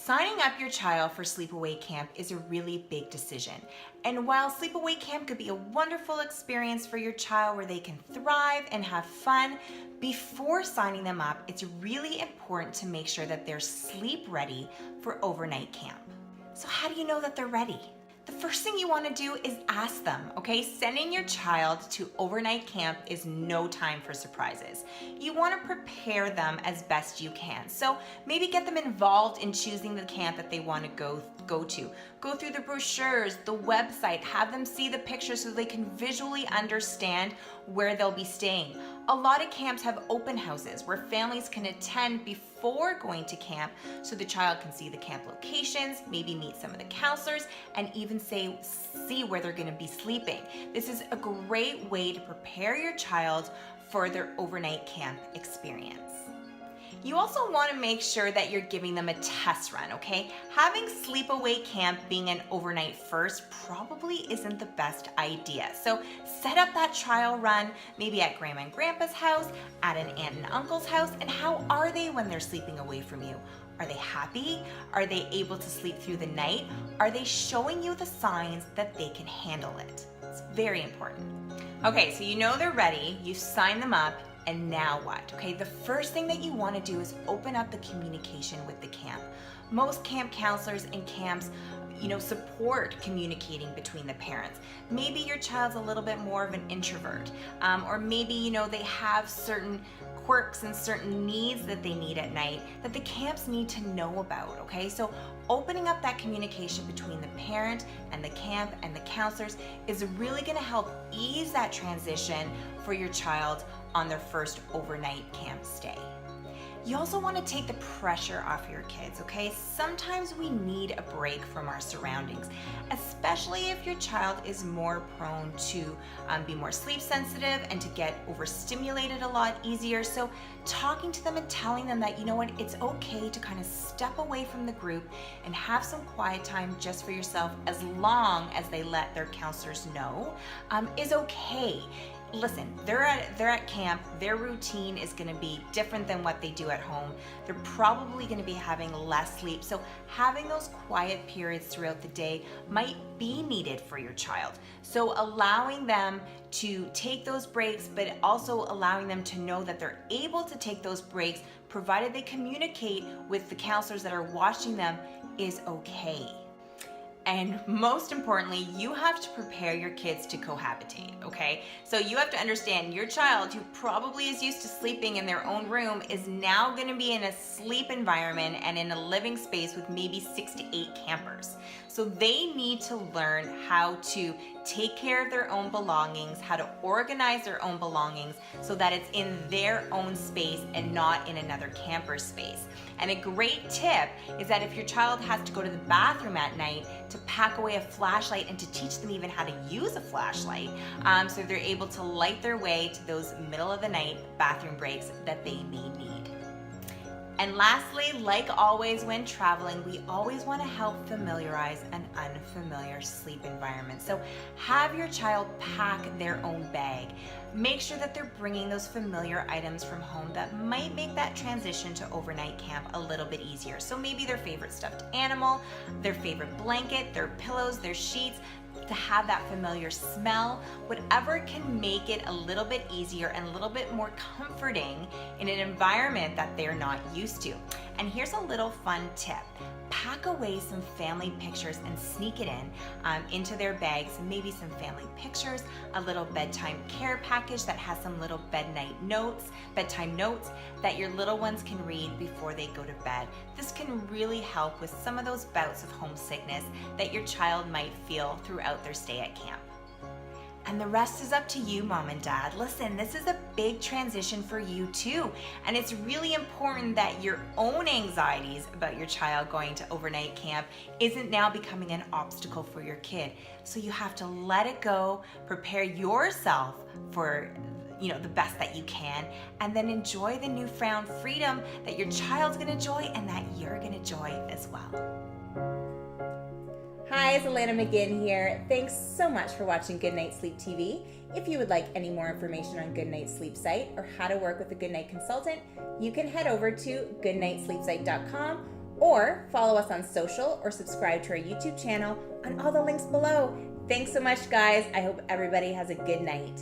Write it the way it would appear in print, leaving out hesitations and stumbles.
Signing up your child for sleepaway camp is a really big decision. And while sleepaway camp could be a wonderful experience for your child where they can thrive and have fun, before signing them up, it's really important to make sure that they're sleep ready for overnight camp. So how do you know that they're ready? The first thing you want to do is ask them, okay? Sending your child to overnight camp is no time for surprises. You want to prepare them as best you can. So maybe get them involved in choosing the camp that they want to go to. Go through the brochures, the website, have them see the pictures so they can visually understand where they'll be staying. A lot of camps have open houses where families can attend before going to camp so the child can see the camp locations, maybe meet some of the counselors, and even see where they're going to be sleeping. This is a great way to prepare your child for their overnight camp experience. You also want to make sure that you're giving them a test run, okay? Having sleepaway camp being an overnight first probably isn't the best idea. So set up that trial run, maybe at grandma and grandpa's house, at an aunt and uncle's house, and how are they when they're sleeping away from you? Are they happy? Are they able to sleep through the night? Are they showing you the signs that they can handle it? It's very important. Okay, so you know they're ready, you sign them up, and now what? Okay, the first thing that you want to do is open up the communication with the camp. Most camp counselors and camps, support communicating between the parents. Maybe your child's a little bit more of an introvert, or maybe, they have certain quirks and certain needs that they need at night that the camps need to know about, okay? So opening up that communication between the parent and the camp and the counselors is really gonna help ease that transition for your child on their first overnight camp stay. You also want to take the pressure off your kids, okay? Sometimes we need a break from our surroundings, especially if your child is more prone to be more sleep sensitive and to get overstimulated a lot easier. So talking to them and telling them that, it's okay to kind of step away from the group and have some quiet time just for yourself as long as they let their counselors know is okay. Listen, they're at camp, their routine is gonna be different than what they do at home. They're probably gonna be having less sleep, so having those quiet periods throughout the day might be needed for your child. So allowing them to take those breaks, but also allowing them to know that they're able to take those breaks, provided they communicate with the counselors that are watching them, is okay. And most importantly, you have to prepare your kids to cohabitate, okay? So you have to understand your child, who probably is used to sleeping in their own room, is now gonna be in a sleep environment and in a living space with maybe 6 to 8 campers. So they need to learn how to take care of their own belongings, how to organize their own belongings so that it's in their own space and not in another camper's space. And a great tip is that if your child has to go to the bathroom at night, to pack away a flashlight and to teach them even how to use a flashlight, so they're able to light their way to those middle of the night bathroom breaks that they may need. And lastly, like always when traveling, we always want to help familiarize an unfamiliar sleep environment. So have your child pack their own bag. Make sure that they're bringing those familiar items from home that might make that transition to overnight camp a little bit easier. So maybe their favorite stuffed animal, their favorite blanket, their pillows, their sheets, to have that familiar smell, whatever can make it a little bit easier and a little bit more comforting in an environment that they're not used to. And here's a little fun tip. Pack away some family pictures and sneak it into their bags, maybe some family pictures, a little bedtime care package that has some little bedtime notes that your little ones can read before they go to bed. This can really help with some of those bouts of homesickness that your child might feel throughout their stay at camp. And the rest is up to you, mom and dad. Listen, this is a big transition for you too. And it's really important that your own anxieties about your child going to overnight camp isn't now becoming an obstacle for your kid. So you have to let it go, prepare yourself for the best that you can, and then enjoy the newfound freedom that your child's gonna enjoy and that you're gonna enjoy as well. Hi, it's Alana McGinn here. Thanks so much for watching Goodnight Sleep TV. If you would like any more information on Goodnight Sleep Site or how to work with a Goodnight consultant, you can head over to goodnightsleepsite.com Or follow us on social or subscribe to our YouTube channel on all the links below. Thanks so much, guys. I hope everybody has a good night.